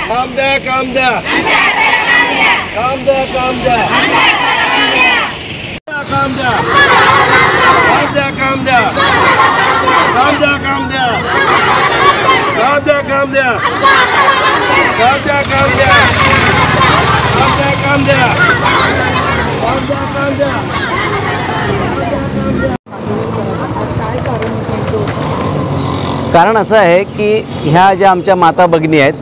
काम द्या काम द्या काम द्या काम द्या काम द्या काम द्या काम द्या काम द्या काम द्या काम द्या काम द्या काम द्या काम द्या काम द्या काम द्या काम द्या काम द्या। कारण असं आहे की ह्या ज्या आमच्या माता भगिनी आहेत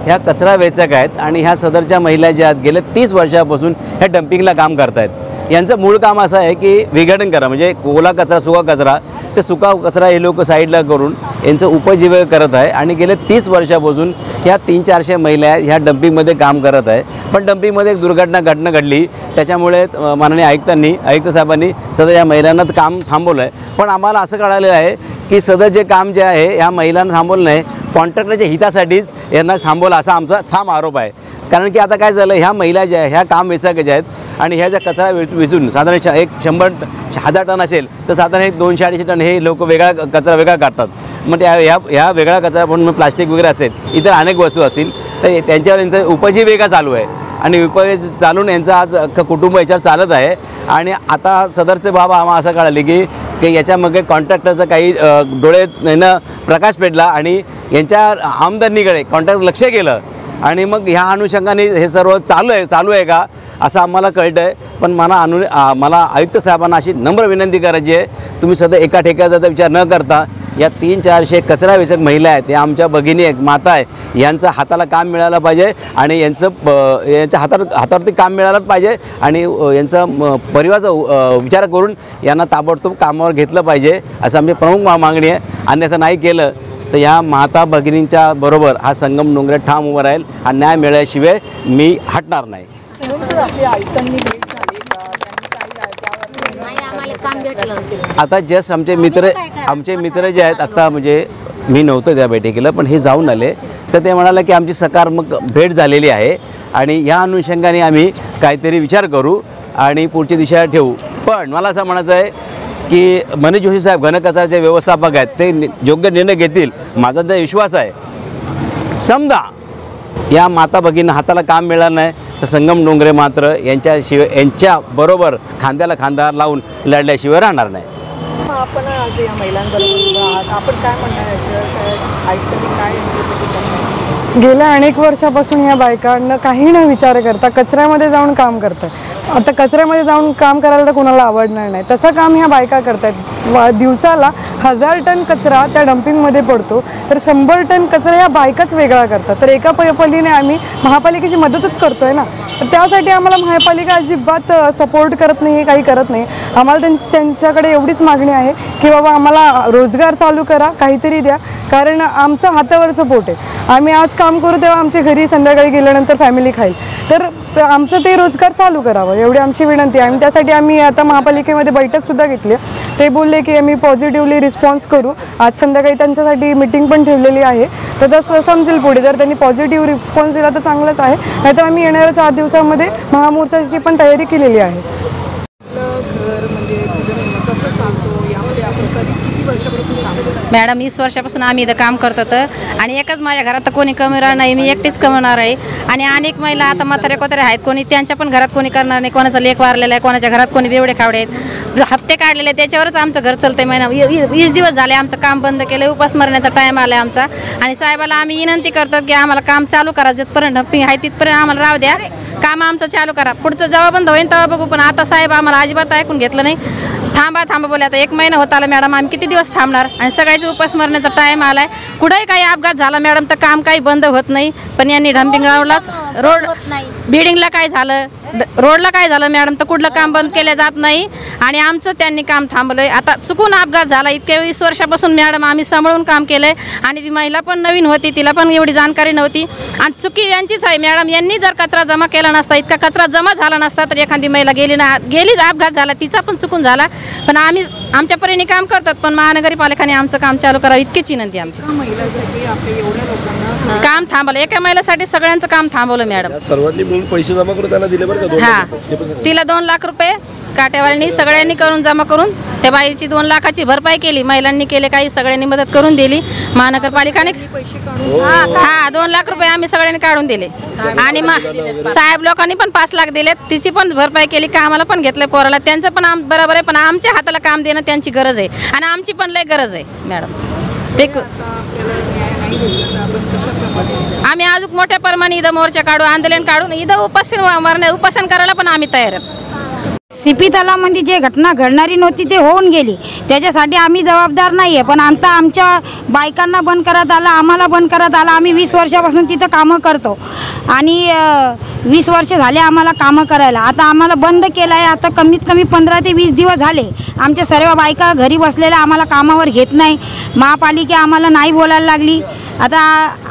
ह्या कचरा वेचक आहेत आणि ह्या सदरच्या महिला ज्या आहेत गेल्या 30 वर्षापासून ह्या डम्पिंगला काम करत आहेत। यांचं मूळ काम असं आहे की विघटन करा, म्हणजे ओला कचरा सुका कचरा ते सुका कचरा हे लोक साईडला करून यांचं उपजीविका करत आहे आणि गेले 30 वर्षापासून ह्या 300-400 महिला ह्या डम्पिंगमध्ये काम करत आहे। पण डम्पिंगमध्ये एक घटना घडली, त्याच्यामुळे माननीय आयुक्त साहेबांनी सदर या महिलांना काम थांबवलं आहे। पण आम्हाला असं कळालं आहे की सदर जे काम जे आहे ह्या महिलांना थांबवलं नाही, कॉन्ट्रॅक्टरच्या हितासाठीच यांना थांबवलं असा आमचा ठाम आरोप आहे। कारण की आता काय झालं, ह्या महिला ज्या ह्या काम वेचक ज्या आहेत आणि ह्या ज्या कचरा विचून साधारण एक 100-1000 टन असेल तर साधारण 200-250 टन हे लोक वेगळा कचरा वेगळा काढतात। मग ह्या वेगळा कचरा पण प्लास्टिक वगैरे असेल, इतर अनेक वस्तू असतील तर त्यांच्यावर यांचं उपजीविका चालू आहे आणि उपजीविका चालून यांचा आज कुटुंब याच्यावर चालत आहे। आणि आता सदरचे बाबा आम्हाला असं कळाले की याच्यामध्ये कॉन्ट्रॅक्टरचं काही डोळे यानं प्रकाश पेटला आणि यांच्या आमदनीकडे कॉन्ट्रॅक्टर लक्ष केलं आणि मग ह्या अनुषंगाने हे सर्व चालू आहे का असं आम्हाला कळतं आहे। पण मला आयुक्त साहेबांना अशी नम्र विनंती करायची आहे, तुम्ही सध्या एका ठेक्याचा विचार न करता या 300-400 कचरा वेचक महिला आहेत, या आमच्या भगिनी आहेत, माता आहे, यांचं हाताला काम मिळालं पाहिजे आणि यांच्या हातावरती काम मिळालंच पाहिजे आणि यांचा परिवाराचा विचार करून यांना ताबडतोब कामावर घेतलं पाहिजे असं आमची प्रमुख मागणी आहे। अन्यथा नाही केलं तर या माता भगिनींच्या बरोबर हा संगम डोंगरे ठाम उभा राहील। हा न्याय मिळाल्याशिवाय मी हटणार नाही। आता जस्ट आमचे मित्र जे आहेत, आता म्हणजे मी नव्हतो त्या बैठकीला पण हे जाऊन आले तर ते म्हणाले की आमची सकारात्मक भेट झालेली आहे आणि या अनुषंगाने आम्ही काहीतरी विचार करू आणि पुढची दिशा ठेवू। पण मला असं म्हणायचं आहे की मनीष जोशी साहेब घनकचऱ्याचे व्यवस्थापक आहेत, ते योग्य निर्णय घेतील माझा तर विश्वास आहे। समजा या माता भगिनींना हाताला काम मिळालं नाही तर संगम डोंगरे मात्र यांच्या बरोबर खांद्याला खांदा लावून लढल्याशिवाय राहणार नाही। आपण आज या महिलांबरोबर आहात, आपण काय म्हणणार याचं आयुक्तांनी काय यांच्यासाठी? गेल्या अनेक वर्षापासून या बायकांना काही न विचार करता कचऱ्यामध्ये जाऊन काम करतात। आता कचऱ्यामध्ये जाऊन काम करायला तर कोणाला आवडणार नाही, तसं काम ह्या बायका करतात। दिवसाला 1000 टन कचरा त्या डम्पिंगमध्ये पडतो तर 100 टन कचरा या बायकाच वेगळा करतात। तर एका पद्धतीने आम्ही महापालिकेची मदतच करतोय ना, तर त्यासाठी आम्हाला महापालिका अजिबात सपोर्ट करत नाही, काही करत नाही। आम्हाला त्यांच्याकडे एवढीच मागणी आहे की बाबा आम्हाला रोजगार चालू करा, काहीतरी द्या, कारण आमचं हातावरचं पोट आहे। आम्ही आज काम करू तेव्हा आमच्या घरी संध्याकाळी गेल्यानंतर फॅमिली खाईल, तर आमचं ते रोजगार चालू करावं एवढी आमची विनंती आहे। आणि त्यासाठी आम्ही आता महापालिकेमध्ये बैठकसुद्धा घेतली, ते बोलले की आम्ही पॉझिटिव्हली रिस्पॉन्स करू। आज संध्याकाळी त्यांच्यासाठी मीटिंग पण ठेवलेली आहे, तर तसं समजेल पुढे जर त्यांनी पॉझिटिव्ह रिस्पॉन्स दिला तर चांगलंच आहे, नाहीतर आम्ही येणाऱ्या 4 दिवसांमध्ये महामोर्चाची पण तयारी केलेली आहे। घर म्हणजे कसं चालतो यामध्ये आपण किती वर्षापासून काम करतो? मॅडम 20 वर्षापासून आम्ही इथं काम करतो आणि एकच माझ्या घरात तर कोणी कमवणार नाही, मी एकटीच कमवणार आहे। आणि अनेक महिला आता म्हातारे कोतारे आहेत, कोणी त्यांच्या पण घरात कोणी करणार नाही, कोणाचा लेक वारलेला आहे, कोणाच्या घरात कोणी बेवडे खावडे आहेत, हप्ते काढलेले त्याच्यावरच आमचं घर चालतंय। महिना 20 दिवस झाले आमचं काम बंद केलं, उपास मरण्याचा टाईम आला आमचा। आणि साहेबाला आम्ही विनंती करतो की आम्हाला काम चालू करा, जिथपर्यंत डम्पिंग आहे तिथपर्यंत आम्हाला राहू द्या, काम आमचं चालू करा, पुढचं जेव्हा बंद होईल तेव्हा बघू। पण आता साहेब आम्हाला अजिबात ऐकून घेतलं नाही, थांबा बोले। आता 1 महिना होत आला मॅडम, आम्ही किती दिवस थांबणार? आणि सगळ्याचे उपास मरण्याचा टाईम आलाय, कुठेही काही अपघात झाला मॅडम तर काम काही बंद होत नाही। पण यांनी डम्पिंग ग्राउंडलाच रोड बिल्डिंगला काय झालं, रोडला काय झालं मॅडम तर कुठलं काम बंद केलं जात नाही आणि आमचं त्यांनी काम थांबलंय। आता चुकून अपघात झाला, इतक्या 20 वर्षापासून मॅडम आम्ही सांभाळून काम केलंय आणि ती महिला पण नवीन होती, तिला पण एवढी जाणकारी नव्हती आणि चुकी यांचीच आहे मॅडम। यांनी जर कचरा जमा केला नसता, इतका कचरा जमा झाला नसता तर एखादी महिला गेली अपघात झाला, तिचा पण चुकून झाला। पण आम्ही आमच्या परीने काम करतात, पण महानगरपालिकेने आमचं काम चालू करावं इतकीच विनंती आमची। महिलांसाठी आपल्या एवढ्या लोकांना काम थांबवलं, एका महिलेसाठी सगळ्यांचं काम थांबवलं मॅडम। सर्वांनी मिळून पैसे जमा करून त्याला दिले बरं का? हां, तिला 2 लाख रुपये काटेवाल्यांनी सगळ्यांनी करून जमा करून त्या बाईची 2 लाखाची भरपाई केली, महिलांनी केले, काही सगळ्यांनी मदत करून दिली. महानगरपालिकाने 2 लाख रुपये आम्ही सगळ्यांनी काढून दिले आणि साहेब लोकांनी पण 5 लाख दिले, तिची पण भरपाई केली. कामाला पण घेतलंय पोराला, त्यांचं पण बरोबर आहे, पण आमच्या हाताला काम देणं त्यांची गरज आहे आणि आमची पण लय गरज आहे मॅडम. ते आम्ही अजून मोठ्या प्रमाणे इथं मोर्चा काढू, आंदोलन काढून इथं उपोषण करायला पण आम्ही तयार आहोत. सीपी तलावामध्ये जे घटना घडणारी नव्हती ते होऊन गेली, त्याच्यासाठी आम्ही जबाबदार नाही आहे. पण आता आमच्या बायकांना बंद करत आला, आम्हाला बंद करत आला. आम्ही 20 वर्षापासून तिथं कामं करतो आणि 20 वर्ष झाले आम्हाला कामं करायला. आता आम्हाला बंद केलं आहे. आता कमीत कमी 15 ते 20 दिवस झाले आमच्या सर्व बायका घरी बसलेल्या, आम्हाला कामावर घेत नाही. महापालिका आम्हाला नाही बोलायला लागली. आता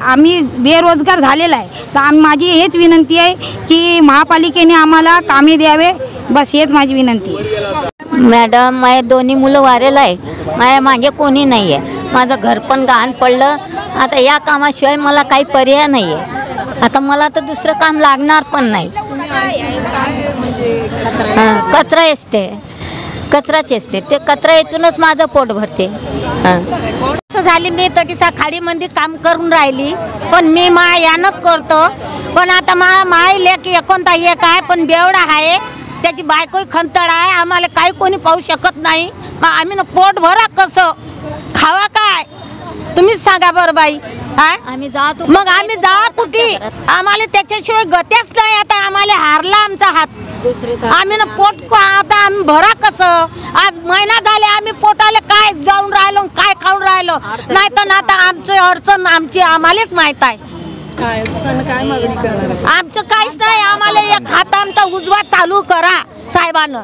आम्ही बेरोजगार झालेला आहे. तर माझी हेच विनंती आहे की महापालिकेने आम्हाला कामे द्यावे, बस हेच माझी विनंती आहे. मॅडम, माझे 2 मुलं वारेला आहे, माझ्या मागे कोणी नाही आहे, माझं घर पण गहाण पडलं. आता या कामाशिवाय मला काही पर्याय नाही आहे. आता मला तर दुसरं काम लागणार पण नाही. कचरा असते, कचराच असते, ते कचरा यातूनच माझं पोट भरते. झाली मी तटीसा खाडीमध्ये काम करून राहिली, पण मी यानंच करतो. पण आता माय लेक एकोणता एक आहे, पण बेवडा आहे, त्याची बायकोही खंतड आहे. आम्हाला काही कोणी पाहू शकत नाही. मग आम्ही ना पोट भरा कसं खावा, काय तुम्हीच सांगा बरं बाई. आम्ही जातो, मग आम्ही जावा कुठे, आम्हाला त्याच्याशिवाय गत्याच नाही. आता आम्हाला हारला आमचा हात, आम्ही ना पोट आता आम्ही भरा कसं. आज महिना झाले आम्ही पोटाला काय जाऊन राहिलो, काय खाऊन राहिलो नाही. तर आता आमचं अडचण आमची आम्हालाच माहीत आहे. आमचं काहीच नाही. आम्हाला एक हात आमचा उजवा चालू करा साहेबांना.